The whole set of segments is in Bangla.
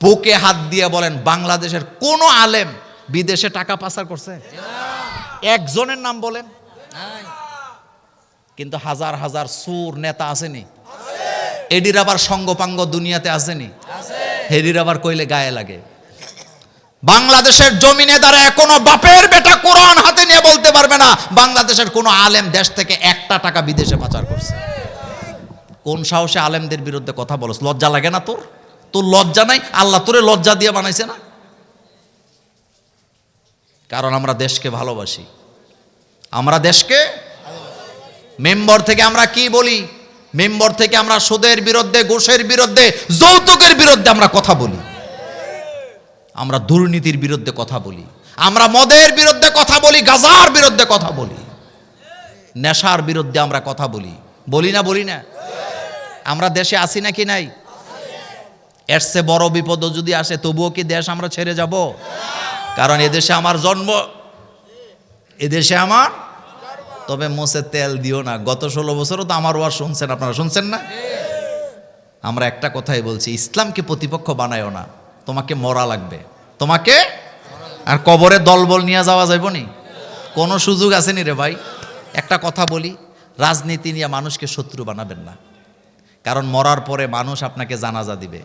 বুকে হাত দিয়ে বলেন, বাংলাদেশের কোন আলেম বিদেশে টাকা পাচার করছে? একজনের নাম বলেন। কিন্তু হাজার হাজার সুর নেতা আসেনি, এডির আবার সঙ্গপাঙ্গ দুনিয়াতে আসেনি, হেডির আবার কইলে গায়ে লাগে। বাংলাদেশের জমিনে দ্বারা এখনো বাপের বেটা কোরআন হাতে নিয়ে বলতে পারবে না বাংলাদেশের কোন আলেম দেশ থেকে একটা টাকা বিদেশে পাচার করছে। কোন সাহসে আলেমদের বিরুদ্ধে কথা বলছ? লজ্জা লাগে না তোর? তোর লজ্জা নাই? আল্লাহ তোরে লজ্জা দিয়ে বানাইছে না? কারণ আমরা দেশকে ভালোবাসি। আমরা দেশকে মেম্বার থেকে আমরা কি বলি? মেম্বার থেকে আমরা সুদের বিরুদ্ধে, ঘুষের বিরুদ্ধে, যৌতুকের বিরুদ্ধে আমরা কথা বলি। আমরা দুর্নীতির বিরুদ্ধে কথা বলি, আমরা মদের বিরুদ্ধে কথা বলি, গাঁজার বিরুদ্ধে কথা বলি, নেশার বিরুদ্ধে আমরা কথা বলি। বলি না? বলি না? আমরা দেশে আছি নাকি নাই? এর চেয়ে বড় বিপদ যদি আসে তবুও কি দেশ আমরা ছেড়ে যাব? কারণ এদেশে আমার জন্ম, এদেশে আমার। তবে মোষে তেল দিও না। গত 16 বছরও তো আমার ওয়াজ শুনছেন, আপনারা শুনছেন না? আমরা একটা কথাই বলছি, ইসলামকে প্রতিপক্ষ বানায়ও না। তোমাকে মরা লাগবে, তোমাকে। আর কবরে দলবল নিয়ে যাওয়া যাইব নি? কোনো সুযোগ আসেনি রে ভাই। একটা কথা বলি, রাজনীতি নিয়ে মানুষকে শত্রু বানাবেন না। কারণ মরার পরে মানুষ আপনাকে জানাজা দিবে।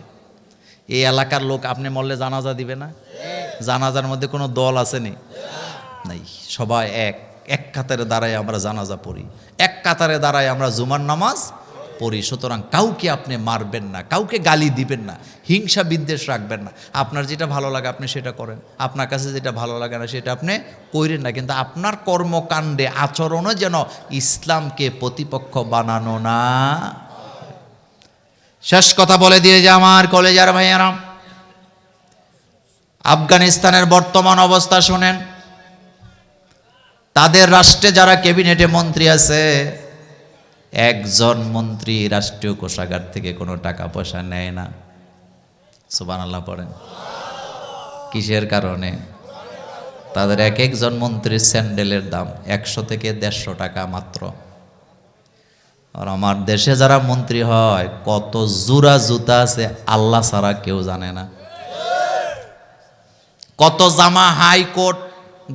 এই এলাকার লোক আপনি মরলে জানাজা দিবে না? জানাজার মধ্যে কোনো দল আসেনি? নাই। সবাই এক কাতারে দাঁড়ায় আমরা জানাজা পড়ি, এক কাতারে দাঁড়ায় আমরা জুমার নামাজ পড়ি। সুতরাং কাউকে আপনি মারবেন না, কাউকে গালি দিবেন না, হিংসা বিদ্বেষ রাখবেন না। আপনার যেটা ভালো লাগে আপনি সেটা করেন, আপনার কাছে যেটা ভালো লাগে না সেটা আপনি কইরেন না। কিন্তু আপনার কর্মকাণ্ডে, আচরণও যেন ইসলামকে প্রতিপক্ষ বানানো না। শেষ কথা বলে দিয়ে যে আমার কলেজার ভাইয়ারা, আফগানিস্তানের বর্তমান অবস্থা শুনেন। তাদের রাষ্ট্রে যারা ক্যাবিনেটে মন্ত্রী আছে, একজন মন্ত্রী রাষ্ট্রীয় কোষাগার থেকে কোনো টাকা পয়সা নেয় না। সুবহানাল্লাহ পড়েন। কিসের কারণে? তাদের এক একজন মন্ত্রীর স্যান্ডেলের দাম 100 থেকে 150 টাকা মাত্র। আর আমার দেশে যারা মন্ত্রী হয় কত জোড়া জুতা আছে আল্লাহ ছাড়া কেউ জানে না। কত জামা হাইকোর্ট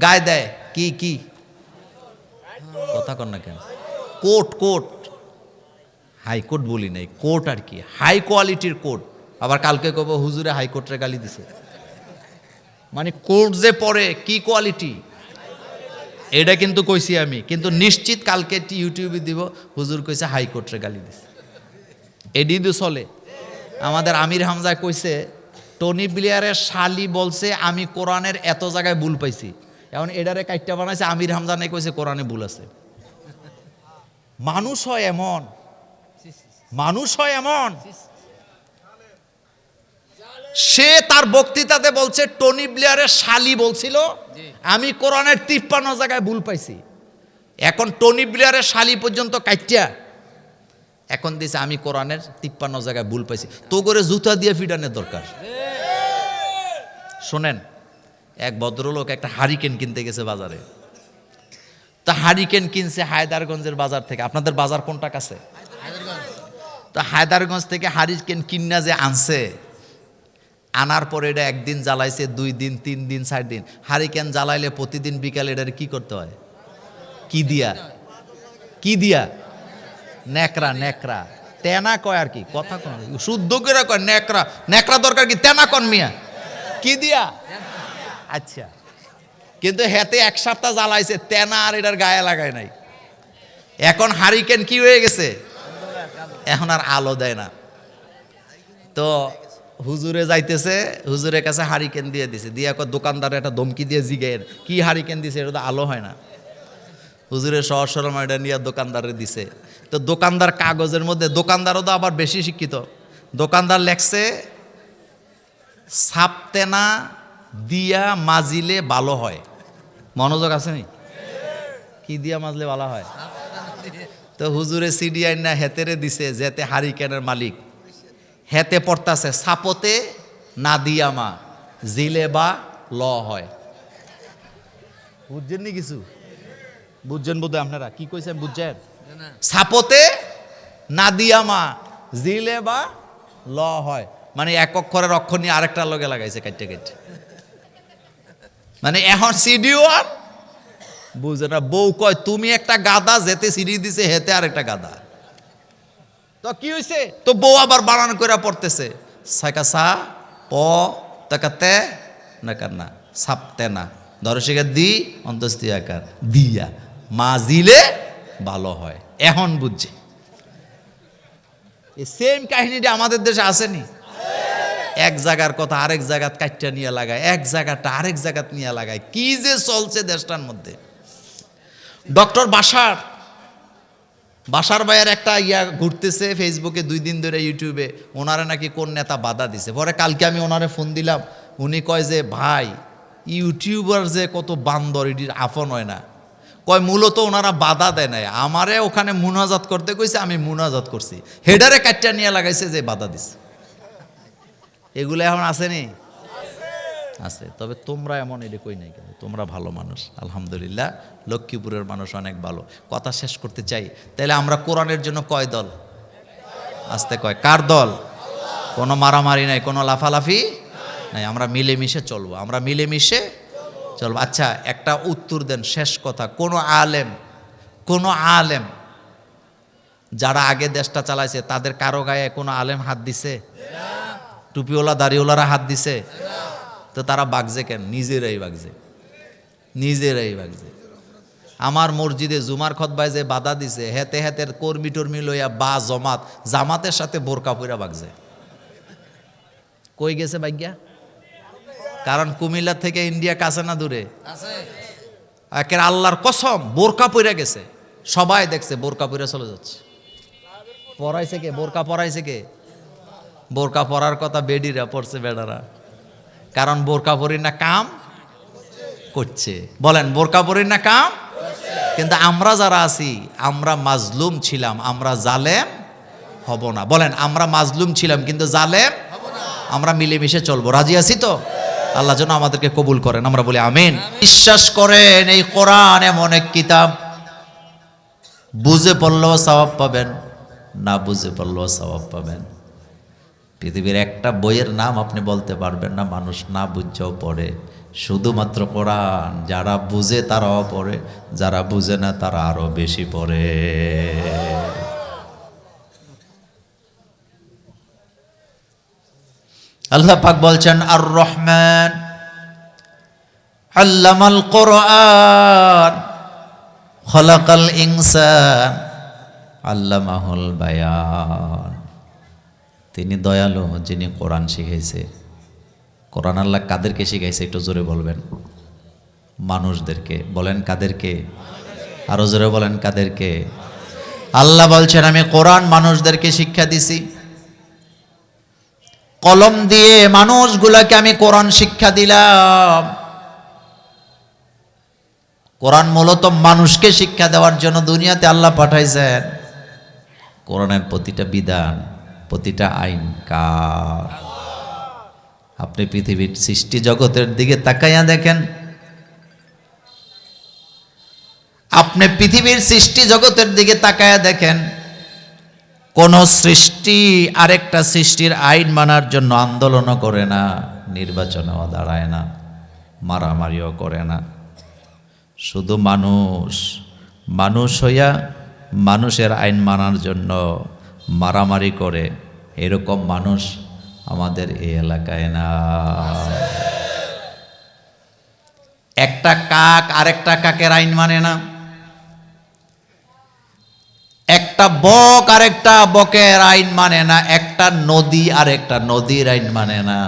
গায়ে দেয়। কি কি কথা কন না কেন? কোট হাইকোর্ট বলি নাই, কোর্ট আর কি, হাই কোয়ালিটির কোর্ট। আবার কালকে কব হুজুরে হাইকোর্টের গালি দিছে। মানে কোর্ট যে পরে কি কোয়ালিটি, এটা কিন্তু কইছি আমি, কিন্তু নিশ্চিত কালকে ইউটিউবে দিব হুজুর কইছে হাইকোর্টের গালি দিছে। এডি তো চলে। আমাদের আমির হামজা কইছে টনি ব্লেয়ারের শালি বলছে আমি কোরআনের এত জায়গায় ভুল পাইছি। এখন এডারে কাইটটা বানাইছে আমির হামজা নাই কইছে কোরআনে ভুল আছে। মানুষ হয় এমন, মানুষ হয় এমন। সে তার বক্তৃতাতে বলছে টনি ব্লেয়ারের শালি বলছিল আমি কোরআনের 53 জায়গায় ভুল পাইছি। এখন টনি ব্লেয়ারের শালি পর্যন্ত কাইটা এখন দিছে আমি কোরআনের 53 জায়গায় ভুল পাইছি। তো করে জুতা দিয়ে ফিডানোর দরকার। শোনেন, এক ভদ্রলোক একটা হারিকেন কিনতে গেছে বাজারে। তা হারিকেন কিনছে হায়দারগঞ্জের বাজার থেকে। আপনাদের বাজার কোনটা কাছে? তো হায়দারগঞ্জ থেকে হারিকেন কিন্না যে আনছে, আনার পরে এটা একদিন জ্বালাইছে, 2 দিন 3 দিন 4 দিন। হারিকেন জ্বালাইলে প্রতিদিন বিকালে এটার কি করতে হয়? কি দিয়া? কি দিয়া? নেকড়া তেনা কয় আর কি, কথা কোন শুদ্ধ করে কয় নেকড়া দরকার কি, তেনা কন মিয়া, কি দিয়া? আচ্ছা, কিন্তু হেতে 1 সপ্তাহ জ্বালাইছে, তেনা আর এটার গায়ে লাগায় নাই। এখন হারিকেন কি হয়ে গেছে? এখন আর আলো দেয় না। তো হুজুরে যাইতেছে, হুজুরের কাছে হারিকেন দিয়ে দিছে, দিয়ে দোকানদার একটা ধমকি দিয়ে জিগের কি হারিকেন দিছে, এটা তো আলো হয় না। হুজুরের সহজ সরল এটা নিয়ে দোকানদারে দিছে। তো দোকানদার কাগজের মধ্যে, দোকানদারও তো আবার বেশি শিক্ষিত, দোকানদার লেখছে সাপতেনা দিয়া মাজিলে ভালো হয়। মনোযোগ আছে নি? কি দিয়া মাজলে ভালো হয়? তো হুজুরে সিডি আইনা হেতেরে দিছে, যেতে হারিকেনের মালিক হেতে পড়তাছে সাপতে না দিয়ামা জিলে বা ল হয়। বুঝছেন নি কিছু? বুঝছেন বোধ আপনারা কি কইছেন? বুঝছেন? সাপতে না দিয়ামা জিলে বা ল হয়, মানে এক অক্ষরের অক্ষর নিয়ে আরেকটা লগে লাগাইছে কাটতে কাটতে, মানে এখন সিডিও আর বুঝে না। বউ কয় তুমি একটা গাদা, যেতে সিডি দিছে হেতে আরেকটা গাদা। তো কি হয়েছে, তো বউ আবার বানান করে পড়তেছে, সাইকাসা প তাকাতে না কান্না সাপতে না দর্শকে দি অন্তস্তি আকার দিয়া মাজিলে ভালো হয়। এখন বুঝছি এই সেম কাহিনীটা আমাদের দেশে আসেনি। এক জায়গার কথা আরেক জায়গাত কাটটা নিয়ে লাগায়, এক জায়গাটা আরেক জায়গাত নিয়ে লাগায়, কি যে চলছে দেশটার মধ্যে। ডক্টর বাশার ভাইয়ের একটা ঘুরতেছে ফেসবুকে 2 দিন ধরে, ইউটিউবে, ওনারে নাকি কোন নেতা বাধা দিছে। পরে কালকে আমি ওনারে ফোন দিলাম, উনি কয় যে ভাই ইউটিউবার যে কত বান্দর, এটির আপন হয় না। কয় মূলত ওনারা বাধা দেয় নাই, আমারে ওখানে মুনাজাত করতে কইছে, আমি মুনাজাত করছি, হেডারে কাটটা নিয়ে লাগাইছে যে বাধা দিছে। এগুলো এখন আসেনি? আছে। তবে তোমরা এমন এটা কই নাই কেন, তোমরা ভালো মানুষ আলহামদুলিল্লাহ। লক্ষ্মীপুরের মানুষ অনেক ভালো। কথা শেষ করতে চাই, তাহলে আমরা কোরআনের জন্য কয় দল? আস্তে কয়, কার দল? কোনো মারামারি নাই, কোনো লাফালাফি নাই, আমরা মিলেমিশে চলবো, আমরা মিলেমিশে চলবো। আচ্ছা একটা উত্তর দেন, শেষ কথা। কোনো আলেম যারা আগে দেশটা চালাইছে তাদের কারো গায়ে কোনো আলেম হাত দিছে? টুপিওয়ালা দাড়িওয়ালারা হাত দিছে? তো তারা বাগজে কেন? নিজেরাই বাগজে। আমার মসজিদে জুমার খুতবায় যে বাধা দিছে, হেতে হেতের কর্মী টর্মী লইয়া বা জামাতের সাথে বোরকা পইরা বাগজে। কই গেছে ভাগ্যা? কারণ কুমিল্লা থেকে ইন্ডিয়া কাছে না দূরে? একের আল্লাহর কসম বোরকা পইরা গেছে, সবাই দেখছে বোরকা পইরা চলে যাচ্ছে। পড়াইছে কে? বোরকা পড়াইছে কে? বোরকা পরার কথা বেডিরা পড়ছে, বেডারা। কারণ বোরকা পরির না কাম করছে। বলেন বোরকা পরির না কাম। কিন্তু আমরা যারা আছি, আমরা মাজলুম ছিলাম, আমরা জালেম হব না। বলেন আমরা মাজলুম ছিলাম কিন্তু জালেম হব না। আমরা মিলেমিশে চলবো, রাজি আছি তো? আল্লাহ যেন আমাদেরকে কবুল করেন, আমরা বলি আমিন। বিশ্বাস করেন এই কোরআন এমন এক কিতাব, বুঝে পড়লেও সওয়াব পাবেন, না বুঝে পড়লেও সওয়াব পাবেন। পৃথিবীর একটা বইয়ের নাম আপনি বলতে পারবেন না মানুষ না বুঝেও পড়ে, শুধুমাত্র কোরআন। যারা বুঝে তারাও পড়ে, যারা বুঝে না তারা আরো বেশি পড়ে। আল্লাহ পাক বলছেন আর রহমান আল্লামাল কোরআন খলাকাল ইনসান আল্লামাহুল বায়ান। তিনি দয়ালু, যিনি কোরআন শিখাইছে। কোরআন আল্লাহ কাদেরকে শিখাইছে একটু জোরে বলবেন? মানুষদেরকে। বলেন কাদেরকে? আরো জোরে বলেন কাদেরকে? আল্লাহ বলছেন আমি কোরআন মানুষদেরকে শিক্ষা দিছি, কলম দিয়ে মানুষগুলোকে আমি কোরআন শিক্ষা দিলাম। কোরআন মূলত মানুষকে শিক্ষা দেওয়ার জন্য দুনিয়াতে আল্লাহ পাঠাইছেন। কোরআনের প্রতিটা বিধান, প্রতিটা আইন কার? আপনি পৃথিবীর সৃষ্টি জগতের দিকে তাকাইয়া দেখেন, আপনি পৃথিবীর সৃষ্টি জগতের দিকে তাকাইয়া দেখেন, কোন সৃষ্টি আরেকটা সৃষ্টির আইন মানার জন্য আন্দোলনও করে না, নির্বাচনেও দাঁড়ায় না, মারামারিও করে না। শুধু মানুষ হইয়া মানুষের আইন মানার জন্য মারামারি করে, এরকম মানুষ আমাদের এই এলাকায় না। একটা কাক আরেকটা কাকের আইন মানে না, একটা বক আরেকটা বকের আইন মানে না, একটা নদী আরেকটা নদীর আইন মানে না,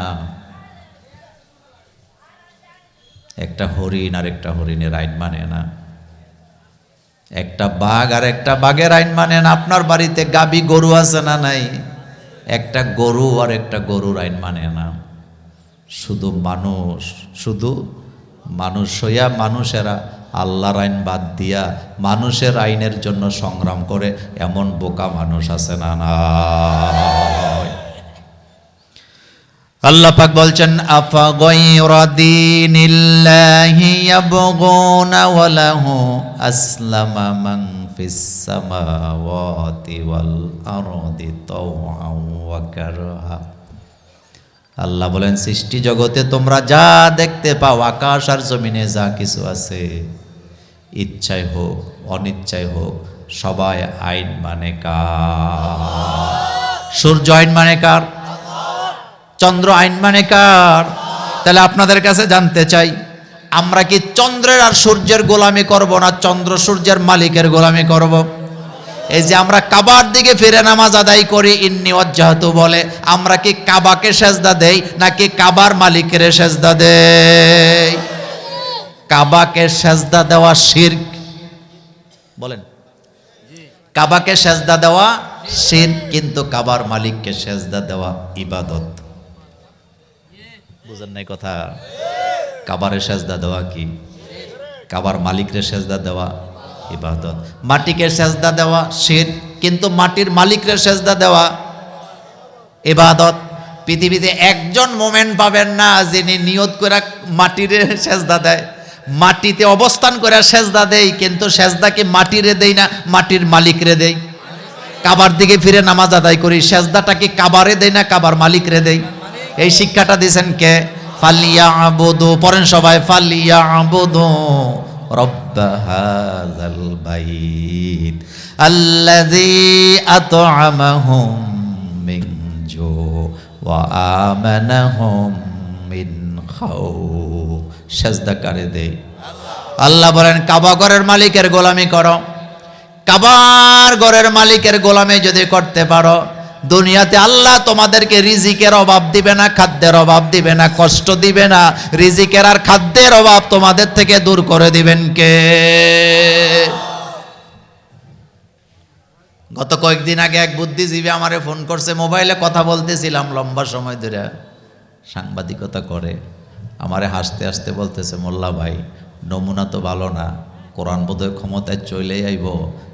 একটা হরিণ আরেকটা হরিণের আইন মানে না, একটা বাঘ আর একটা বাঘের আইন মানে না। আপনার বাড়িতে গাবি গরু আছে না নাই? একটা গরু আর একটা গরুর আইন মানে না। শুধু মানুষ হইয়া মানুষেরা আল্লাহর আইন বাদ দিয়া মানুষের আইনের জন্য সংগ্রাম করে, এমন বোকা মানুষ আছে না? না। আল্লাহ পাক বলছেন আফা গায়রা দীনিল্লাহি ইয়াবগুনা ওয়া লাহু আসলামা মান ফিস সামাওয়াতি ওয়াল আরদি তাওআন ওয়া কারহা। আল্লাহ বলেন সৃষ্টি জগতে তোমরা যা দেখতে পাও, আকাশ আর জমিনে যা কিছু আছে, ইচ্ছায় হোক অনিচ্ছায় হোক, সবাই আইন মানে কার? সূর্য আইন মানে কার? চন্দ্র আইন মানে কার? তাহলে আপনাদের কাছে জানতে চাই, আমরা কি চন্দ্রের আর সূর্যের গোলামি করব না চন্দ্র সূর্যের মালিকের গোলামি করব? এই যে আমরা কাবার দিকে ফিরে নামাজ আদায় করি, ইন্নী ওয়াজ্জাহতু বলে, আমরা কি কাবাকে সেজদা দেই নাকি কাবার মালিকের সেজদা দেই? কাবাকে সেজদা দেওয়া শিরক, বলেন। কাবাকে সেজদা দেওয়া শিরক, কিন্তু কাবার মালিককে সেজদা দেওয়া ইবাদত। বুঝেন নাই কথা? কাবারে সেজদা দেওয়া কি? কাবার মালিকরে সেজদা দেওয়া ইবাদত। মাটিকে সেজদা দেওয়া শিরক, কিন্তু মাটির মালিকরে সেজদা দেওয়া ইবাদত। পৃথিবীতে একজন মোমেন্ট পাবেন না যিনি নিয়ত করে মাটিরে সেজদা দেয়। মাটিতে অবস্থান করে সেজদা দেই, কিন্তু সেজদা কি মাটিরে দেই না মাটির মালিকরে দেই? কাবার দিকে ফিরে নামাজ আদায় করি, সেজদাটা কি কাবারে দেই না কাবার মালিকরে দেই? এই শিক্ষাটা দিয়েছেন কে? ফালিয়াবুদু, পড়েন সবাই, ফালিয়াবুদু রব্ব হাযাল বাইত আল্লাযী আত'আমাহুম মিন জু ওয়া আমানাহুম মিন খাউফ। সেজদা কারে দেই? আল্লাহ বলেন কাবা ঘরের মালিকের গোলামি করো। কাবার ঘরের মালিকের গোলামি যদি করতে পারো, দুনিয়াতে আল্লাহ তোমাদেরকে রিজিকের অভাব দিবে না, খাদ্যের অভাব দিবে না, কষ্ট দিবে না। রিজিকের আর খাদ্যের অভাব তোমাদের থেকে দূর করে দিবেন কে? গত কয়েকদিন আগে এক বুদ্ধিজীবী আমারে ফোন করছে, মোবাইলে কথা বলতেছিলাম লম্বা সময় ধরে, সাংবাদিকতা করে। আমারে হাসতে হাসতে বলতেছে, মোল্লা ভাই নমুনা তো ভালো না, কোরআন বোধহয় ক্ষমতায় চলেই আইব,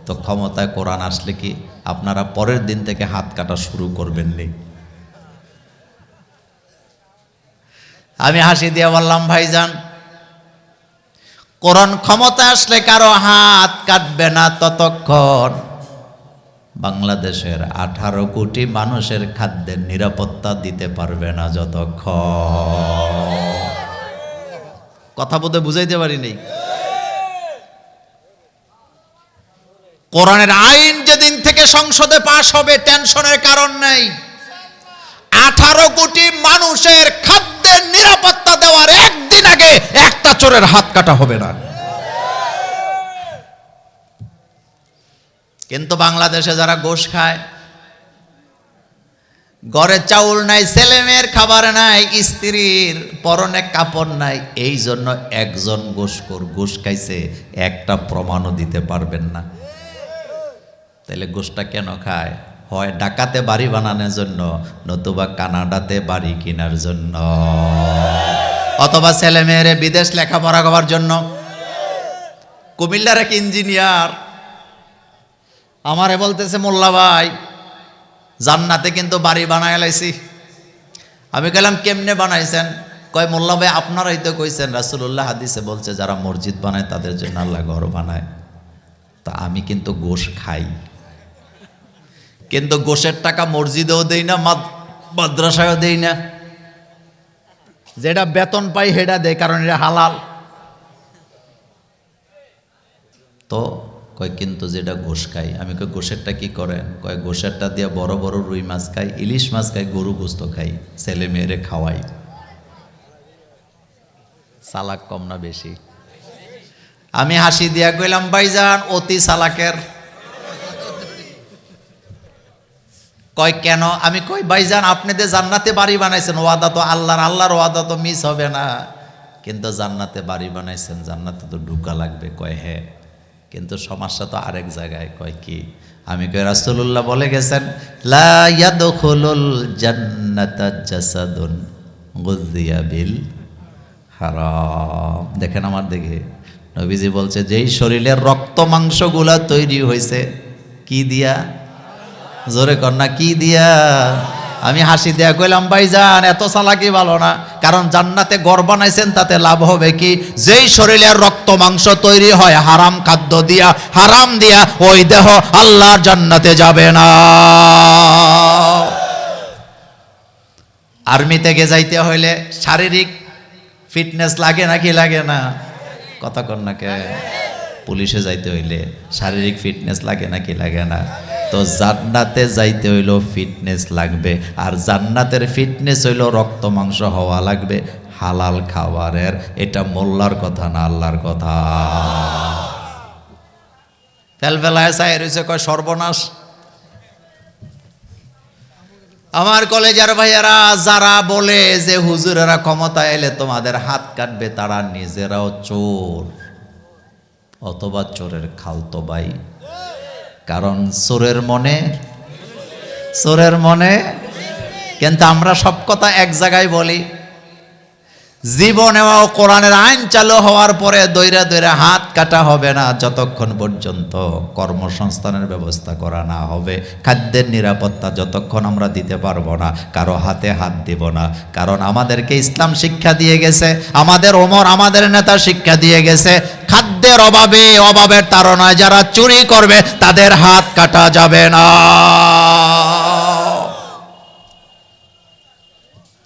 তো ক্ষমতায় কোরআন আসলে কি আপনারা পরের দিন থেকে হাত কাটা শুরু করবেন নি? আমি হাসি দিয়ে বললাম, ভাইজান কোরআন ক্ষমতায় আসলে কারো হাত কাটবে না ততক্ষণ বাংলাদেশের 18 কোটি মানুষের খাদ্যের নিরাপত্তা দিতে পারবে না যতক্ষণ। কথা বলতে বুঝাইতে পারিনি। কোরআনের আইন যেদিন থেকে সংসদে পাশ হবে টেনশনের কারণ নেই। 18 কোটি মানুষের খাদ্যের নিরাপত্তা দেওয়ার একদিন আগে একটা চোরের হাত কাটা হবে না। কিন্তু বাংলাদেশে যারা ঘুষ খায়, ঘরে চাউল নাই, ছেলে মেয়ের খাবার নাই, স্ত্রীর পরনে কাপড় নাই, এই জন্য একজন ঘুষখোর ঘুষ খাইছে একটা প্রমাণও দিতে পারবেন না। তাহলে ঘুষটা কেন খায়? হয় ঢাকাতে বাড়ি বানানোর জন্য, নতুবা কানাডাতে বাড়ি কেনার জন্য, অথবা ছেলে মেয়েরে বিদেশ লেখাপড়া করার জন্য। কুমিল্লার এক ইঞ্জিনিয়ার আমারে বলতেছে, মোল্লা ভাই জান্নাতে কিন্তু বাড়ি বানায় লাইছি। আমি কইলাম কেমনে বানাইছেন? কয় মোল্লা ভাই আপনারাই তো কইছেন, রাসূলুল্লাহ হাদিসে বলছে যারা মসজিদ বানায় তাদের জন্য আল্লাহ ঘর বানায়। তা আমি কিন্তু গোশ খাই, কিন্তু গোশের টাকা মসজিদেও দেই না, মাদ্রাসায়ও দেই না, যেটা বেতন পাই সেটা দেয়, কারণ এটা হালাল। তো কয় কিন্তু যেটা গোশ খাই। আমি কই গোশেরটা কি করেন? কয় গোশেরটা দিয়ে বড় বড় রুই মাছ খাই, ইলিশ মাছ খাই, গরু গোস্ত খাই, ছেলে মেয়েরে খাওয়াই। চালাক কম না বেশি? আমি হাসি দিয়া কইলাম, ভাইজান অতি চালাকের। কয় কেন? আমি কই ভাইজান আপনি যে জান্নাতে বাড়ি বানাইছেন, ওয়াদা তো আল্লাহর, আল্লাহর ওয়াদা তো মিস হবে না, কিন্তু জান্নাতে বাড়ি বানাইছেন, জান্নাতে তো ঢুকা লাগবে। কয় হ্যাঁ, কিন্তু সমস্যা তো আরেক জায়গায়। কয় কি? আমি কই রাসূলুল্লাহ বলে গেছেন, লা ইয়াদখুলুল জান্নাতা জাসাদুন গুযিয়া বিল হারাম। দেখেন আমার দিকে, নবীজি বলছে যেই শরীরের রক্ত মাংসগুলা তৈরি হয়েছে কি দিয়া? জোরে কন্যা কি দিয়া? আমি হাসি দিয়া কইলাম, ভাইজান এত চালাকি ভালো না, কারণ জান্নাতে ঘর বানাইছেন তাতে লাভ হবে কি? যেই শরীরের রক্ত মাংস তৈরি হয় হারাম খাদ্য দিয়া, হারাম দিয়া, ওই দেহ আল্লাহর জান্নাতে যাবে না। আর্মি থেকে যাইতে হইলে শারীরিক ফিটনেস লাগে নাকি লাগে না? কথা কন না কে? পুলিশে যাইতে হইলে শারীরিক ফিটনেস লাগে নাকি লাগে না? তো জান্নাতে যাইতে হইলো ফিটনেস লাগবে, আর জান্নাতের ফিটনেস হইলো রক্ত মাংস হওয়া লাগবে, হালাল খাবারের। এটা মোল্লার কথা না, আল্লাহর কথা। ফেলফেলায় চাই রয়েছে, কয় সর্বনাশ। আমার কলেজের ভাইয়ারা যারা বলে যে হুজুরেরা ক্ষমতা এলে তোমাদের হাত কাটবে, তারা নিজেরাও চোর অথবা চোরের খালতো ভাই। কারণ চোরের মনে কিন্তু আমরা সব কথা এক জায়গায় বলি। জীবনেও কোরআনের আইন চালু হওয়ার পরে দইরা দইরা হাত কাটা হবে না যতক্ষণ পর্যন্ত কর্মসংস্থানের ব্যবস্থা করা না হবে, খাদ্যের নিরাপত্তা যতক্ষণ আমরা দিতে পারবো না, কারো হাতে হাত দিব না। কারণ আমাদেরকে ইসলাম শিক্ষা দিয়ে গেছে, আমাদের ওমর আমাদের নেতা শিক্ষা দিয়ে গেছে, খাদ্যের অভাবের তাড়নায় যারা চুরি করবে তাদের হাত কাটা যাবে না।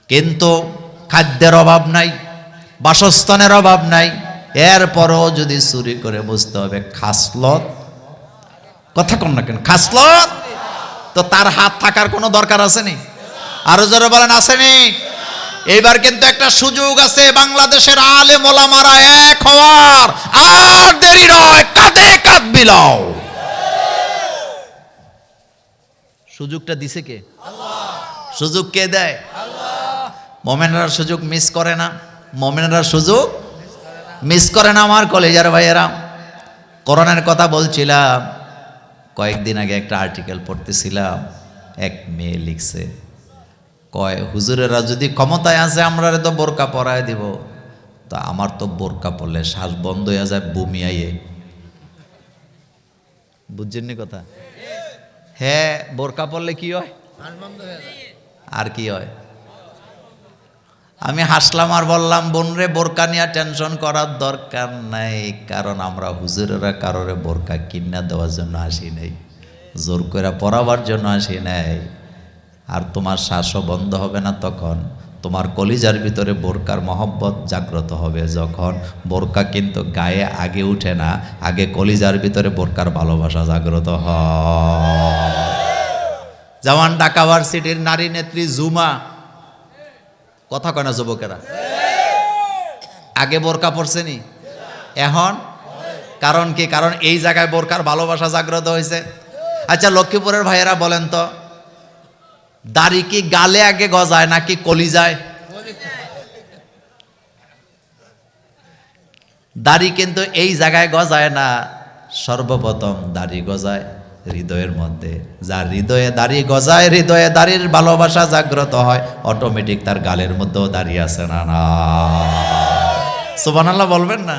কিন্তু খাদ্যের অভাব নাই, বাসস্থানের অভাব নাই, এরপরও যদি চুরি করে বুঝতে হবে খাসলত। কথা কন না কেন? খাসলত তো তার হাত থাকার কোনো দরকার আসেনি? আরো জোরে বলেন আসেনি? এইবার কিন্তু একটা সুযোগ আছে বাংলাদেশের আলেম ওলামারা এক হওয়ার, আর দেরি নয়, কাঁধে কাঁধ মিলাও। সুযোগটা দিছে কে? সুযোগ কে দেয়? মোমেনরা সুযোগ মিস করে না, মোমেনরা সুযোগ মিস করে না। আমার কলেজের ভাইয়েরা, কোরআনের কথা বলছিলাম, কয়েকদিন আগে একটা আর্টিকেল পড়তেছিলাম, এক মেয়ে লিখছে, কয় হুজুরেরা যদি ক্ষমতায় আসে আমরা তো বোরকা পরায় দিব, তো আমার তো বোরকা পরলে শ্বাস বন্ধ হয়ে যায়, বমি আইয়ে। বুঝছেননি কথা? হ্যাঁ, বোরকা পরলে কি হয়? আর কি হয়? আমি হাসলাম আর বললাম, বোনরে বোরকা নিয়ে টেনশন করার দরকার নাই, কারণ আমরা হুজুরেরা কারোরে বোরকা কিনা দেওয়ার জন্য আসি নাই, জোর করে পরাবার জন্য আসি নাই। আর তোমার শ্বাসও বন্ধ হবে না তখন, তোমার কলিজার ভিতরে বোরকার মহব্বত জাগ্রত হবে যখন। বোরকা কিন্তু গায়ে আগে উঠে না, আগে কলিজার ভিতরে বোরকার ভালোবাসা জাগ্রত হয়। যেমন ঢাকা ভার্সিটির নারী নেত্রী জুমা, কথা কয় না যুবকেরা, আগে বোরকা পরছেনি, এখন কারণ কি? কারণ এই জায়গায় বোরকার ভালোবাসা জাগ্রত হয়েছে। আচ্ছা, লক্ষ্মীপুরের ভাইয়েরা বলেন তো, দাড়ি কি গালে আগে গজায় নাকি কলিজায়? দাড়ি কিন্তু এই জায়গায় গজায় না, সর্বপ্রথম দাড়ি গজায় হৃদয়ের মধ্যে। যার হৃদয়ে দাড়ি গজায়, হৃদয়ে দাড়ির ভালোবাসা জাগ্রত হয়, অটোমেটিক তার গালের মধ্যেও দাড়ি আছে না? না, সুবহানাল্লাহ বলবেন না?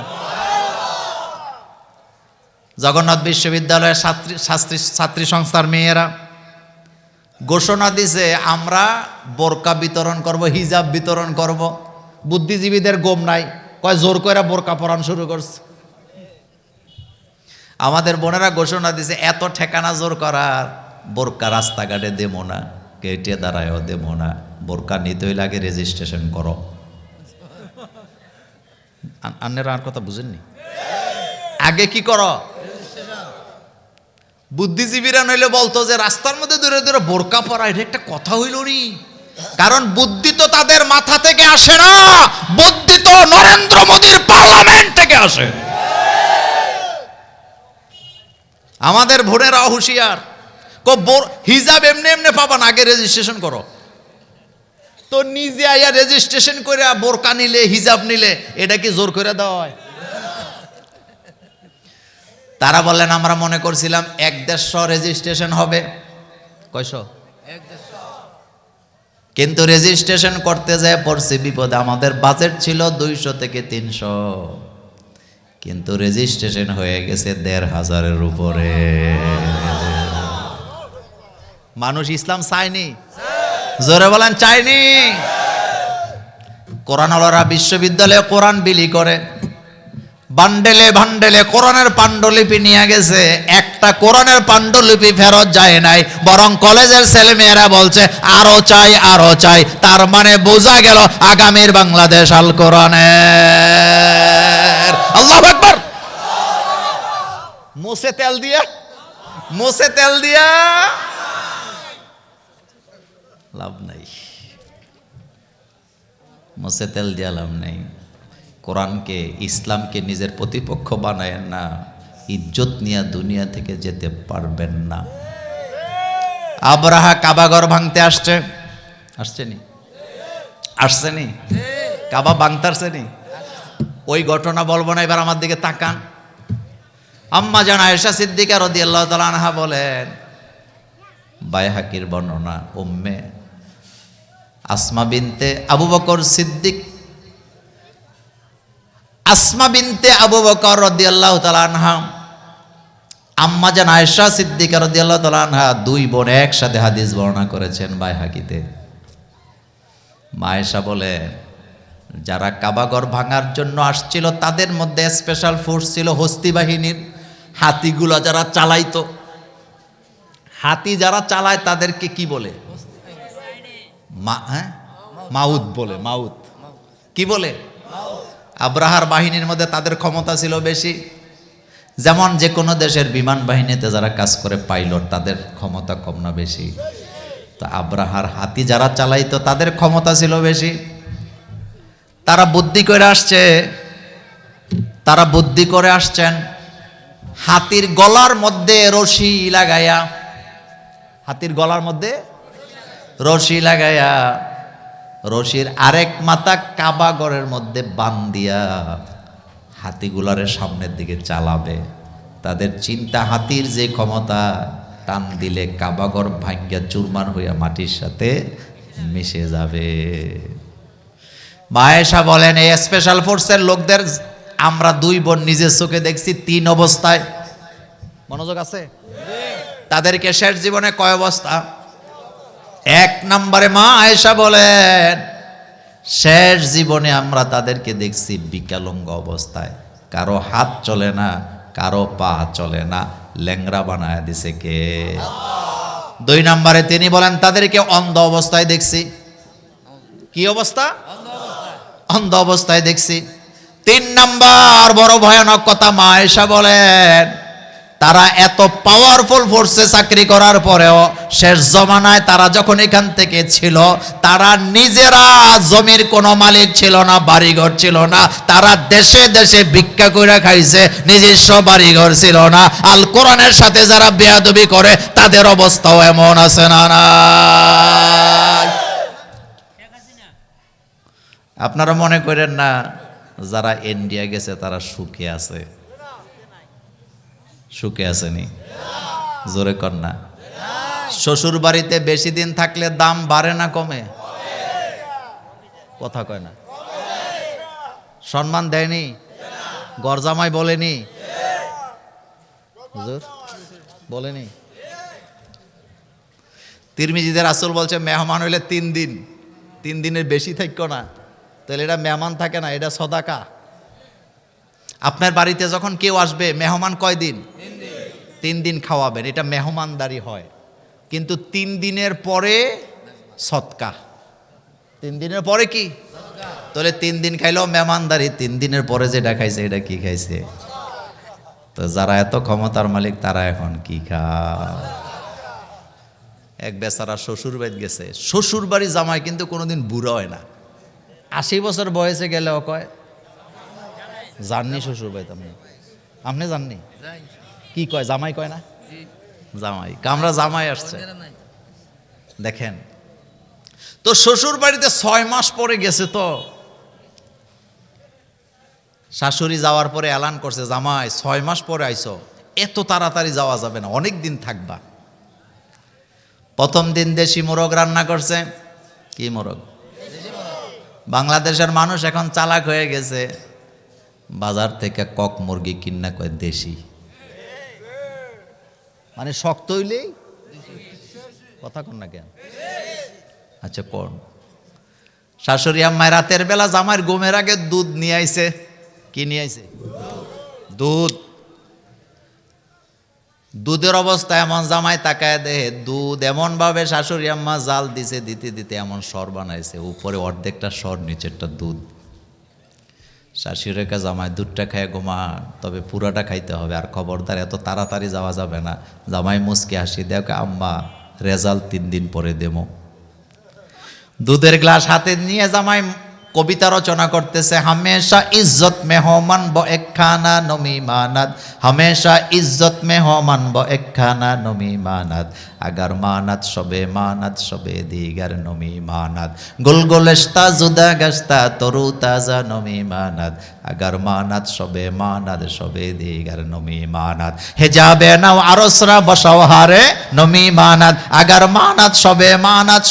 জগন্নাথ বিশ্ববিদ্যালয়ের ছাত্রী সংস্থার মেয়েরা ঘোষণা দিছে, আমরা বোরকা বিতরণ করব, হিজাব বিতরণ করব। বুদ্ধিজীবীদের গোম নাই, কয় জোর করে বোরকা পরান শুরু করছে। আমাদের বোনেরা ঘোষণা দিছে, এত ঠেকানা জোর করার, বোরকা রাস্তাঘাটে দেবো না, গেটে দাঁড়ায়ও দেবো না, বোরকা নিতেই লাগে রেজিস্ট্রেশন করো। আন্নেরা আর কথা বুঝেননি? আগে কি করো? বুদ্ধিজীবীরা নইলে বলতো যে রাস্তার মধ্যে দূরে দূরে বোরকা পরা, এটা একটা কথা হইল নি? কারণ বুদ্ধি তো তাদের মাথা থেকে আসে না, বুদ্ধি তো নরেন্দ্র মোদীর পার্লামেন্ট থেকে আসে। আমাদের বোনেরা হুঁশিয়ার, হিজাব এমনি এমনি পাবা না, আগে রেজিস্ট্রেশন করো। তো নিজে আইয়া রেজিস্ট্রেশন করে বোরকা নিলে, হিজাব নিলে, এটা কি জোর করে দেওয়া হয়? তারা বললেন, আমরা মনে করছিলাম 1-150 রেজিস্ট্রেশন হবে। কয়শো? কিন্তু রেজিস্ট্রেশন করতে যায় পড়ছে বিপদে। আমাদের বাজেট ছিল 200 থেকে 300, কিন্তু রেজিস্ট্রেশন হয়ে গেছে 1500-এর উপরে। মানুষ ইসলাম চায়নি, জোরে বলেন চায়নি। কোরআনওয়ালারা বিশ্ববিদ্যালয়ে কোরআন বিলি করে, বান্ডেলে বান্ডেলে কোরআনের পাণ্ডুলিপি নিয়ে গেছে, একটা কোরআনের পাণ্ডুলিপি ফেরত যায় নাই, বরং কলেজের ছেলে মেয়েরা বলছে আরো চাই আরো চাই। তার মানে বোঝা গেল আগামীর বাংলাদেশ আল কোরআনের। আল্লাহু আকবার। মুছে তেল দিয়া লাভ নাই, মুছে তেল দিয়া লাভ নাই। কোরআনকে, ইসলামকে নিজের প্রতিপক্ষ বানায়েন না, ইজ্জত নিয়ে দুনিয়া থেকে যেতে পারবেন না। আব্রাহা কাবাঘর ভাঙতে আসছেনি কাবা ভাঙতে আসছেনি। ওই ঘটনা বলবো না, এবার আমার দিকে তাকান। আম্মা জান আয়েশা সিদ্দিকা রাদিয়াল্লাহু তাআলা আনহা বলেন, বাইহাকির বর্ণনা, উম্মে আসমা বিনতে আবু বকর সিদ্দিক, আসমা বিনতে আবু বকর রাদিয়াল্লাহু তাআলা আনহা, আম্মা জান আয়েশা সিদ্দিকা রাদিয়াল্লাহু তাআলা আনহা, দুই বোন একসাথে হাদিস বর্ণনা করেছেন বাইহাকিতে। মা আয়েশা বলে, যারা কাবাঘর ভাঙার জন্য আসছিল তাদের মধ্যে স্পেশাল ফোর্স ছিল হস্তি বাহিনীর, হাতিগুলা যারা চালাইতো। হাতি যারা চালায় তাদেরকে কি বলে? মাউত বলে। মাউত কি বলে? আব্রাহার বাহিনীর মধ্যে তাদের ক্ষমতা ছিল বেশি। যেমন যে কোনো দেশের বিমান বাহিনীতে যারা কাজ করে পাইলট, তাদের ক্ষমতা কম না বেশি? তো আব্রাহার হাতি যারা চালাইতো তাদের ক্ষমতা ছিল বেশি। তারা বুদ্ধি করে আসছেন হাতির গলার মধ্যে রশি লাগাইয়া, রশির আরেক মাথা কাবাঘরের মধ্যে বান্ধিয়া হাতিগুলারের সামনের দিকে চালাবে। তাদের চিন্তা, হাতির যে ক্ষমতা, টান দিলে কাবাঘর ভাঙ্গিয়া চুরমার হইয়া মাটির সাথে মিশে যাবে। মা আয়েশা বলেন, এই স্পেশাল ফোর্সের লোকদের আমরা দুই বোন নিজের চোখে দেখছি 3 অবস্থায়। মনোযোগ আছে? তাদেরকে শেষ জীবনে কয় অবস্থা? 1 নম্বরে মা আয়েশা বলেন, শেষ জীবনে আমরা তাদেরকে দেখছি বিকলাঙ্গ অবস্থায়, কারো হাত চলে না, কারো পা চলে না, ল্যাংড়া বানায় দিছে কে? 2 নম্বরে তিনি বলেন, তাদেরকে অন্ধ অবস্থায় দেখছি। কি অবস্থা? অন্ধ অবস্থায় দেখছি। 3 নম্বর বড় ভয়ানক কথা, মা আয়েশা বলেন, তারা এত পাওয়ারফুল ফোর্সে চাকরি করার পরেও শেষ জমানায় তারা যখন এখান থেকে ছিল, তারা নিজেরা জমির কোনো মালিক ছিল না, বাড়িঘর ছিল না। তারা দেশে দেশে ভিক্ষা করে খাইছে, নিজস্ব বাড়িঘর ছিল না। আল কোরআনের সাথে যারা বেয়াদবি করে তাদের অবস্থাও এমন আছে না? আপনারা মনে করেন না যারা ইন্ডিয়া গেছে তারা সুখে আছে? সুখে আসেনি? জোরে কর না। শ্বশুর বাড়িতে বেশি দিন থাকলে দাম বাড়ে না কমে? কথা কয় না। সম্মান দেয়নি? গরজামাই বলেনি? হুজুর বলেনি? তিরমিজিতে রাসূল বলছে, মেহমান হইলে 3 দিন, 3 দিনের বেশি থাকো না। তাহলে এটা মেহমান থাকে না, এটা সদাকা। আপনার বাড়িতে যখন কেউ আসবে, মেহমান কয় দিন? 3 দিন খাওয়াবেন, এটা মেহমানদারি হয়। কিন্তু 3 দিনের পরে সদকা। 3 দিনের পরে কি? তাহলে 3 দিন খাইলেও মেহমানদারি, 3 দিনের পরে যেটা খাইছে এটা কি খাইছে? তো যারা এত ক্ষমতার মালিক তারা এখন কি খায়? এক বেচারা শ্বশুর বাড়ি গেছে, শ্বশুর বাড়ি জামাই কিন্তু কোনোদিন বুড়ো হয় না। 80 বছর বয়সে গেলেও কয়, জাননি শ্বশুর বাড়ি? আপনি জাননি? কি কয়? জামাই কয় না? জামাই, কামরা জামাই আসছে। দেখেন তো, শ্বশুর বাড়িতে 6 মাস পরে গেছে, তো শাশুড়ি যাওয়ার পরে এলান করছে, জামাই 6 মাস পরে আইছো, এত তাড়াতাড়ি যাওয়া যাবে না, অনেক দিন থাকবা। প্রথম দিন দেশি মোরগ রান্না করছে। কি মোরগ? বাংলাদেশের মানুষ এখন চালাক হয়ে গেছে, বাজার থেকে কক মুরগি কিনা কয় দেশি, মানে শক্ত হইলেই কথা কন না কেন? আচ্ছা কোন শাশুড়ি আম্মায় রাতের বেলা জামাইয়ের ঘুমের আগে দুধ নিয়ে আইছে। কি নিয়ে আইছে? দুধ, দুধের অবস্থা এমন, জামাই তাকায় দেহে দুধ এমন ভাবে শাশুড়ি আম্মা জাল দিছে, দিতে দিতে এমন সর বানাইছে, উপরে অর্ধেকটা সর, নিচেরটা দুধ। শাশুড়িকে জামাই দুধটা খায় ঘুমা, তবে পুরাটা খাইতে হবে, আর খবরদার এত তাড়াতাড়ি যাওয়া যাবে না। জামাই মুচকে হাসি দেখ, আম্মা রেজাল্ট 3 দিন পরে দেবো। দুধের গ্লাস হাতে নিয়ে জামাই কবিতা রচনা করতেছে, হামেশা ইজ্জত মেহমান ব একখানা নমি মানাদ, হামেশা ইজ্জত মেহমান ব একখানা নমি মানাদ, আগার মানাদ সবে মানাদ সবে দিগার নমি মানাদ, গুলগুলেস্তা জুদা গাস্তা তরু তাজা নমি মানাদ, আগার মানাদ সবে মানাদ সবে দিগার নমি মানাদ, হেজাবে নাও আরসরা বসাও হারে নমি মানাদ, আগার মানাদ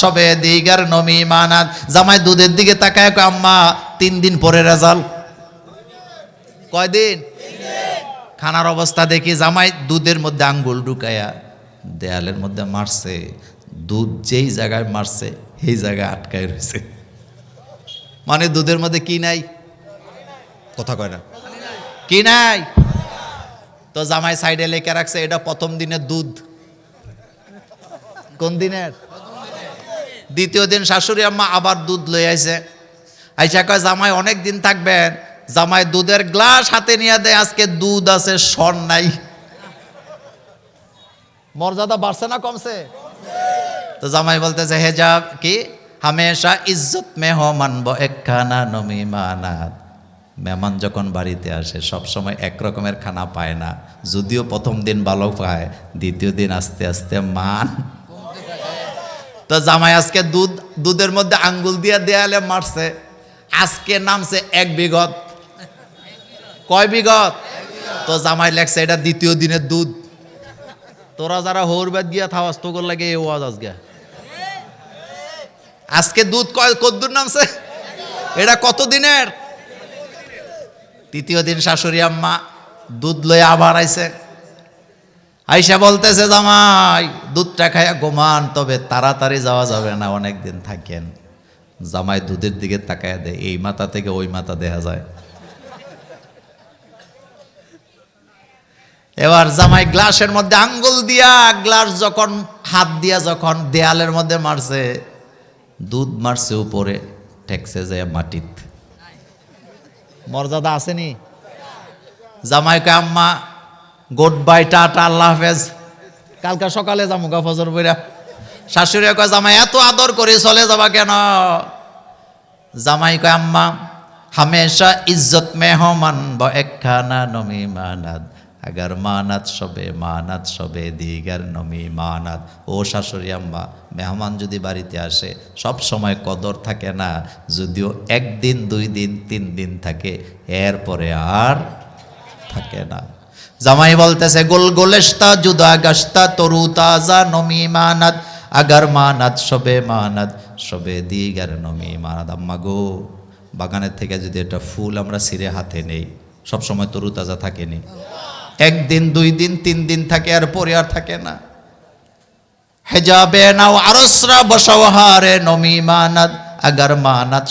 সবে দিগার নমি মানাদ। জামাই দুধের দিকে তাকায়, আম্মা 3 দিন পরে রেজাল্ট। কয়দিন? খানার অবস্থা দেখি জামাই দুধের মধ্যে আঙ্গুল ঢুকায়া দেয়ালের মধ্যে মারছে, দুধ যেই জায়গায় মারছে সেই জায়গায় আটকায় রয়েছে। মানে দুধের মধ্যে কি নাই? কথা কয় না, কি নাই? তো জামাই সাইডে লেখা রাখছে, এটা প্রথম দিনের দুধ। কোন দিনের? দ্বিতীয় দিন শাশুড়ি আম্মা আবার দুধ লই আইছে, আইসা কয় জামাই অনেক দিন থাকবেন। জামাই দুধের গ্লাস হাতে নিয়ে দেয়, আজকে দুধ আছে, সর নাই। মর্যাদা বাড়ছে না কমছে? তো জামাই বলতেছে, হেজাব কি, হামেশা ইজ্জত মেহমান ব একখানা নমি মানাদ। মেহমান যখন বাড়িতে আসে সব সময় এক রকমের খানা পায় না, যদিও প্রথম দিন ভালো পায়, দ্বিতীয় দিন আস্তে আস্তে মান। তো জামাই আজকে দুধের মধ্যে আঙ্গুল দিয়ে দেয়ালে মারছে, আজকে নামছে 1 বিঘত। কয় বিঘত? তো জামাই লেখছে, এটা দ্বিতীয় দিনের দুধ। তোরা যারা হৌরবাদ গিয়া থাওয়াস তো কর লাগে, এই ওয়াজ আজকে দুধ কদ্দুর নামছে, এটা কত দিনের? তৃতীয় দিন শাশুড়ি আম্মা দুধ লয়ে আবার আইছে, আইসা বলতেছে, জামাই দুধটা খাইয়া ঘুমান, তবে তাড়াতাড়ি যাওয়া যাবে না, অনেক দিন থাকেন। জামাই দুধের দিকে তাকায় দেয়, এই মাথা থেকে ওই মাথা দেখা যায়। এবার জামাই গ্লাসের মধ্যে আঙ্গুল দিয়া, গ্লাস যখন হাত দিয়া যখন দেয়ালের মধ্যে মারছে, দুধ মারছে উপরে, ঠেকছে যায় মাটিত। মর্যাদা আসেনি? জামাইকে আম্মা গুড বাই, টাটা, আল্লাহ হাফেজ, কালকে সকালে যাবো গা ফজর বইরা। শাশুড়ি কয়, জামাই এত আদর করে চলে যাবা কেন? জামাই কয়, আম্মা হামেশা ইজ্জত মেহমান ব একখানা নমি মানাদ, আগার মানাদ সবে দিগার নমি মানাদ। ও শাশুড়ি আম্মা, মেহমান যদি বাড়িতে আসে সব সময় কদর থাকে না, যদিও 1 দিন 2 দিন 3 দিন থাকে, এরপরে আর থাকে না। জামাই বলতেছে, গুলগুলেস্তা জুদা গাস্তা তরু তাজা নমি মানাদ, আগার মানাদ সবে দিগার নমি মানাদ। আম্মা গো, বাগানের থেকে যদি একটা ফুল আমরা ছিঁড়ে হাতে নেই, সবসময় তরু তাজা থাকেনি, 1 দিন 2 দিন 3 দিন থাকে, আর পরে আর থাকে না। হেজাবে নাও আরসরা বসাও হারে নমি মানাদ, আগার মানাদ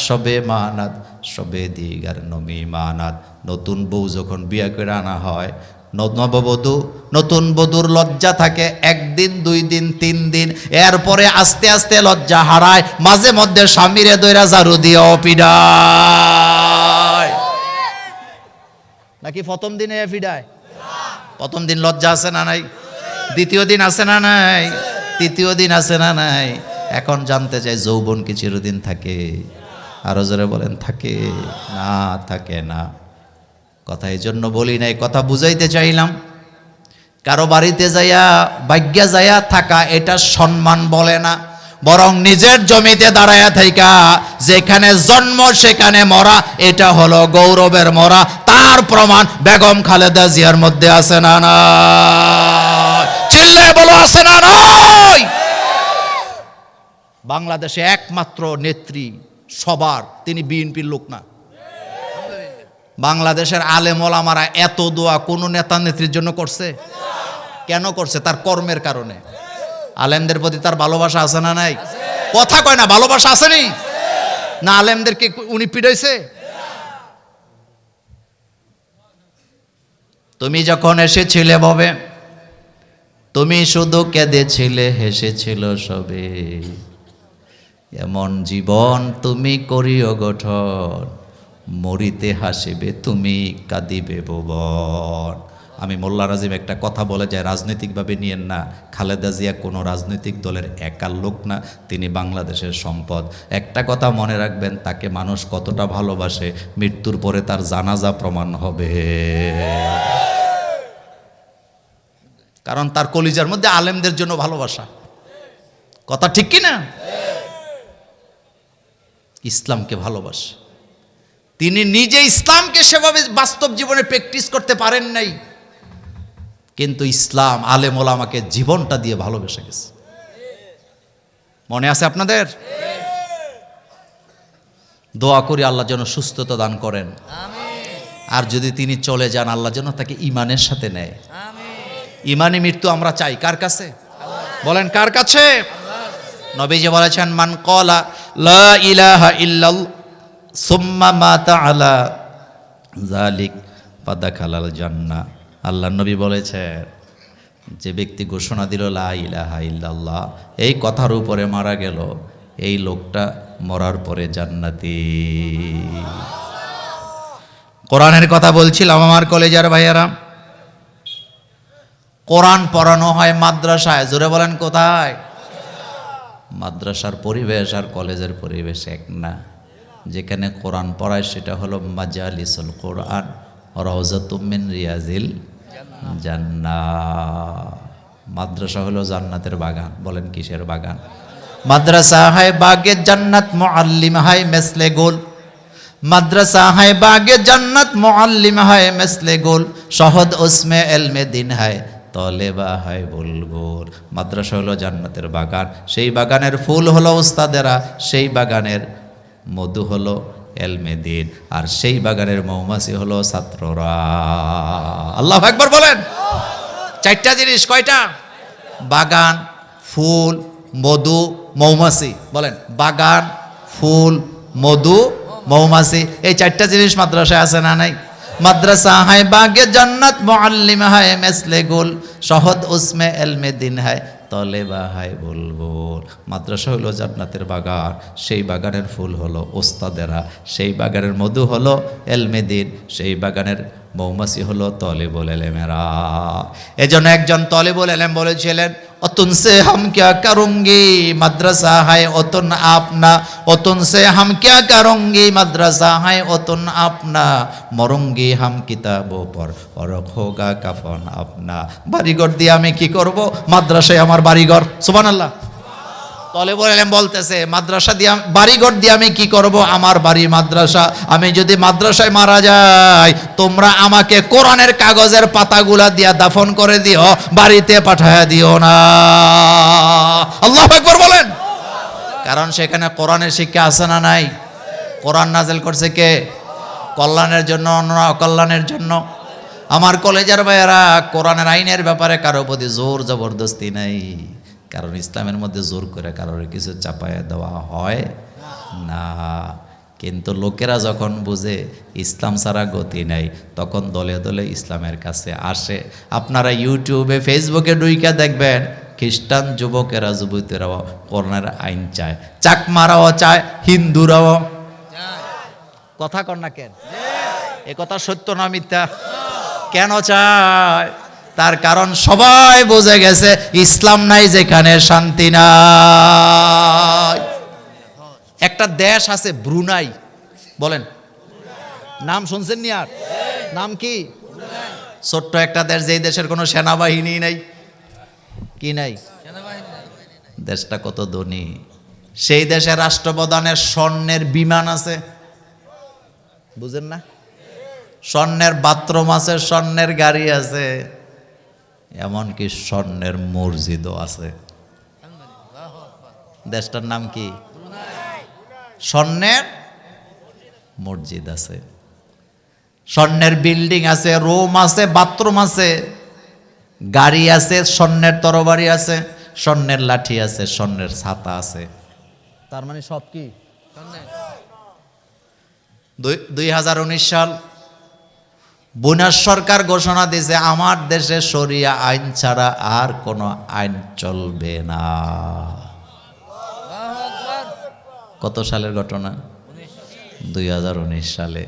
সবে দিগার নমি মানাদ। নতুন বউ যখন বিয়ে করে আনা হয়, নববধূ নতুন বধূর লজ্জা থাকে 1 দিন 2 দিন 3 দিন, এরপরে আস্তে আস্তে লজ্জা হারায়, মাঝে মধ্যে স্বামীরে দইরা ঝাড়ু দিয়ে পিডায়। নাকি প্রথম দিনে পিডায়? প্রথম দিন লজ্জা আছে না নাই? দ্বিতীয় দিন আছে না নাই? তৃতীয় দিন আছে না নাই? এখন জানতে চাই, যৌবন কি চিরদিন থাকে? আরো জোরে বলেন, থাকে না? থাকে না। কথা এই জন্য বলি নাই, কথা বুঝাইতে চাইলাম। কারো বাড়িতে যাইয়া ভাগ্যা যাইয়া থাকা এটা সম্মান বলে না, বরং নিজের জমিতে দাঁড়ায়া থাকা, যেখানে জন্ম সেখানে মরা, এটা হলো গৌরবের মরা। তার প্রমাণ বেগম খালেদা জিয়ার মধ্যে আছে না নাই? চিল্লায় বলো, আছে না নাই? বাংলাদেশে একমাত্র নেত্রী সবার, তিনি বিএনপির লোক না। বাংলাদেশের আলেম ওলামারা এত দোয়া কোন নেতা নেত্রীর জন্য করছে? কেন করছে? তার কর্মের কারণে। আলেমদের প্রতি তার ভালোবাসা আছে না নাই? কথা কয় না, ভালোবাসা আসেনি না? আলেমদেরকে উনি পিটাইছে? তুমি যখন এসেছিলে ভবে, তুমি শুধু কেঁদেছিলে, হেসেছিল সবে। এমন জীবন তুমি করিও গঠন, মরিতে হাসিবে তুমি, কাঁদিবে ভুবন। আমি মোল্লা নাজিম একটা কথা বলে যায়, রাজনৈতিকভাবে নিয়েন না। খালেদা জিয়া কোনো রাজনৈতিক দলের একার লোক না, তিনি বাংলাদেশের সম্পদ। একটা কথা মনে রাখবেন, তাকে মানুষ কতটা ভালোবাসে মৃত্যুর পরে তার জানাজা প্রমাণ হবে। কারণ তার কলিজার মধ্যে আলেমদের জন্য ভালোবাসা। কথা ঠিক কি না? ইসলামকে ভালোবাসে। তিনি নিজে ইসলামকে সেভাবে বাস্তব জীবনে প্র্যাকটিস করতে পারেন নাই, কিন্তু ইসলাম আলেম ওলামাকে জীবনটা দিয়ে ভালোবেসে গেছে। মনে আছে আপনাদের? দোয়া করি আল্লাহ যেন সুস্থতা দান করেন, আর যদি তিনি চলে যান আল্লাহ যেন তাকে ঈমানের সাথে নেয়। ঈমানি মৃত্যু আমরা চাই কার কাছে? বলেন কার কাছে? নবীজি বলেছেন, মান ক্বালা লা ইলাহা ইল্লাল্লাহ সুম্মা মাতা আলা যালিক ফাদাখালাল জান্নাহ। আল্লাহর নবী বলেছেন, যে ব্যক্তি ঘোষণা দিল লা ইলাহা ইল্লাল্লাহ, এই কথার উপরে মারা গেল, এই লোকটা মরার পরে জান্নাতি। কোরআনের কথা বলছিলাম আমার কলেজের ভাইয়েরা। কোরআন পড়ানো হয় মাদ্রাসায়। জোরে বলেন কোথায়? মাদ্রাসার পরিবেশ আর কলেজের পরিবেশ এক না। যেখানে কোরআন পড়ায় সেটা হলো মাজালিসুল কোরআন, রাউযাতুম মিন রিয়াজিল জান্নাহ। মাদ্রাসা হলো জান্নাতের বাগান। বলেন কিসের বাগান? মাদ্রাসা হায় বাগে জান্নাত, মুআল্লিম হায় মেসলে গোল। মাদ্রাসা হায় বাগে জান্নাত, মুআল্লিম হায় মেসলে গোল। শহদ উসমে এলমে দিন হায়, তলেবা হায় বুলবুল। মাদ্রাসা হলো জান্নাতের বাগান। সেই বাগানের ফুল হলো উস্তাদেরা, সেই বাগানের মধু হলো এলমে দিন, আর সেই বাগানের মৌমাছি হলো ছাত্ররা। আল্লাহু আকবার বলেন। চারটা জিনিস। কয়টা? বাগান, ফুল, মধু, মৌমাছি। বলেন বাগান, ফুল, মধু, মৌমাছি। এই চারটা জিনিস মাদ্রাসায় আছে না নাই? মাদ্রাসা হায় বাগে জান্নাত, মুআল্লিম হায় মেসলে গোল। শহদ উসমে এলমে দিন হায়, তলেবা হায় বুলবুল। মাদ্রাসা হলো জান্নাতের বাগান। সেই বাগানের ফুল হলো ওস্তাদেরা, সেই বাগানের মধু হলো এলমে দিন, সেই বাগানের মৌমাছি হলো তলেবুল এলেমেরা। এজন্য একজন তলেবুল এলেম বলেছিলেন, অতুন সে হাম ক্যা করুঙ্গি মাদ্রাসা হায় অতুন আপনা। অতুন সে হাম ক্যা করুঙ্গি মাদ্রাসা হায় অতুন আপনা। মরুঙ্গি হাম কিতাবো পর और होगा কাফন আপনা। বাড়িঘর দিয়ে আমি কি করব? মাদ্রাসায় আমার বাড়িঘর। সুবহানাল্লাহ। তলেবুল ইলম বলতেছে, মাদ্রাসা দিয়ে বাড়িঘর দিয়ে আমি কি করব? আমার বাড়ি মাদ্রাসা। আমি যদি মাদ্রাসায় মারা যাই, তোমরা আমাকে কোরআনের কাগজের পাতাগুলা দিয়া দাফন করে দিও, বাড়িতে পাঠায়া দিও না। আল্লাহু আকবার বলেন। কারণ সেখানে কোরআনের শিক্ষা আছে না নাই? কোরআন নাযিল করছে কে? কল্যাণের জন্য না অকল্যাণের জন্য? আমার কলেজের ভাইয়েরা, কোরআনের আইনের ব্যাপারে কারো প্রতি জোর জবরদস্তি নাই। কারণ ইসলামের মধ্যে জোর করে কারোর কিছু চাপায়া দেওয়া হয় না। কিন্তু লোকেরা যখন বুঝে ইসলাম ছাড়া গতি নাই, তখন দলে দলে ইসলামের কাছে আসে। আপনারা ইউটিউবে ফেসবুকে ঢুইকা দেখবেন, খ্রিস্টান যুবকেরা যুবতীরাও কোরআনের আইন চায়, চাকমারাও চায়, হিন্দুরাও। কথা কর না কেন? এ কথা সত্য না মিথ্যা? কেন চায়? তার কারণ সবাই বুঝে গেছে, ইসলাম নাই যেখানে শান্তি নাই। একটা দেশ আছে ব্রুনাই। বলেন, নাম শুনছেন নি? আর নাম কি? ছোট্ট একটা দেশ, যেই দেশের কোনো সেনাবাহিনী নাই। কি নাই? দেশটা কত ধনী। সেই দেশের রাষ্ট্রপ্রধানের স্বর্ণের বিমান আছে। বুঝেন না? স্বর্ণের বাথরুম আছে, স্বর্ণের গাড়ি আছে, এমনকি স্বর্ণের মসজিদও আছে। দেশটার নাম কি? স্বর্ণের মসজিদ আছে, স্বর্ণের বিল্ডিং আছে, রুম আছে, বাথরুম আছে, গাড়ি আছে, স্বর্ণের তরবারি আছে, স্বর্ণের লাঠি আছে, স্বর্ণের ছাতা আছে। তার মানে সব কি? 2019 সাল বুনাস সরকার ঘোষণা দিয়েছে আমার দেশে শরিয়া আইন ছাড়া আর কোনো আইন চলবে না। কত সালের ঘটনা? 2019 সালে।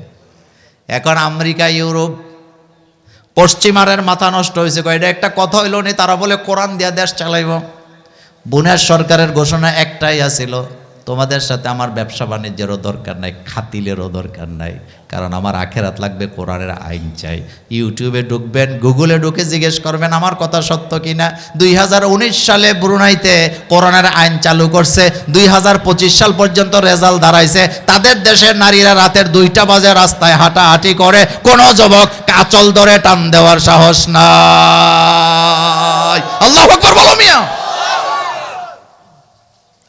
এখন আমেরিকা, ইউরোপ, পশ্চিমারের মাথা নষ্ট হয়েছে। এটা একটা কথা হইল নি, তারা বলে কোরআন দিয়া দেশ চালাইব। বুনাস সরকারের ঘোষণা একটাই আছিল, তোমাদের সাথে আমার ব্যবসা বাণিজ্যেরও দরকার নাই, খাতিলেরও দরকার নাই, কারণ আমার আখেরাত লাগবে, কোরআনের আইন চাই। ইউটিউবে ঢুকবেন, গুগলে ঢুকে জিজ্ঞেস করবেন আমার কথা সত্য কিনা। 2019 সালে ব্রুনাইতে কোরআনের আইন চালু করছে, 2025 সাল পর্যন্ত রেজাল্ট দাঁড়াইছে। তাদের দেশের নারীরা রাতের 2টা বাজে রাস্তায় হাঁটাহাঁটি করে, কোনো যুবক কাচল ধরে টান দেওয়ার সাহস নাই। আল্লাহু আকবার বলো মিয়া।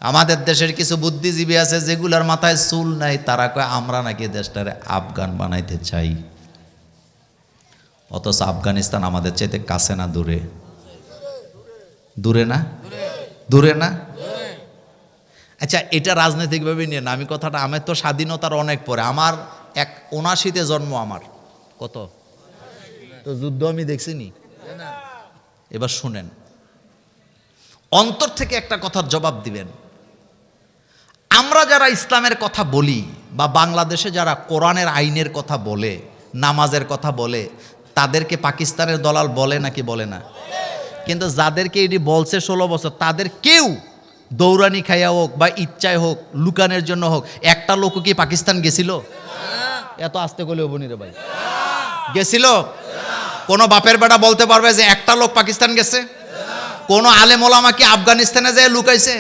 আমাদের দেশের কিছু বুদ্ধিজীবী আছে যেগুলার মাথায় চুল নাই, তারা কয় আমরা নাকি দেশটারে আফগান বানাইতে চাই। অথচ আফগানিস্তান আমাদের চাইতে কাছে না দূরে? দূরে না? দূরে না? আচ্ছা, এটা রাজনৈতিকভাবে নিয়ে না, আমি কথাটা, আমার তো স্বাধীনতার অনেক পরে, আমার 79-তে জন্ম। আমার কত? তো যুদ্ধ আমি দেখছিনি। এবার শুনেন, অন্তর থেকে একটা কথার জবাব দিবেন। আমরা যারা ইসলামের কথা বলি বা বাংলাদেশে যারা কোরআনের আইনের কথা বলে, নামাজের কথা বলে, তাদেরকে পাকিস্তানের দলাল বলে নাকি বলে না? কিন্তু যাদেরকে এটি বলছে 16 বছর, তাদের কেউ দৌড়ানি খাইয়া হোক বা ইচ্ছায় হোক, লুকানোর জন্য হোক, একটা লোক কি পাকিস্তান গেছিল? এত আস্তে করলে বনি রে ভাই, গেছিল? কোন বাপের বেটা বলতে পারবে যে একটা লোক পাকিস্তান গেছে? কোন আলেম ওলামা কি আফগানিস্তানে যায় লুকাইছে?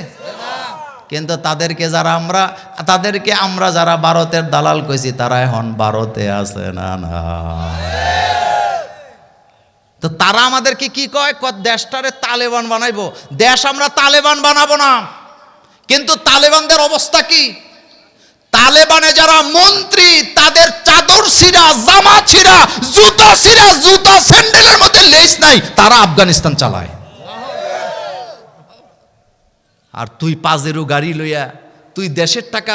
কিন্তু তাদেরকে আমরা যারা ভারতের দালাল কইছি, তারা এখন ভারতে আছে না? না, তো তারা আমাদেরকে কি কয়? দেশটারে তালেবান বানাইবো। দেশ আমরা তালেবান বানাবো না। কিন্তু তালেবানদের অবস্থা কি? তালেবানে যারা মন্ত্রী, তাদের চাদর ছিঁড়া, জামা ছিঁড়া, জুতা ছিঁড়া, জুতা স্যান্ডেলের মধ্যে লেস নাই, তারা আফগানিস্তান চালায়। আর তুই পাজেরো গাড়ি লইয়া তুই দেশের টাকা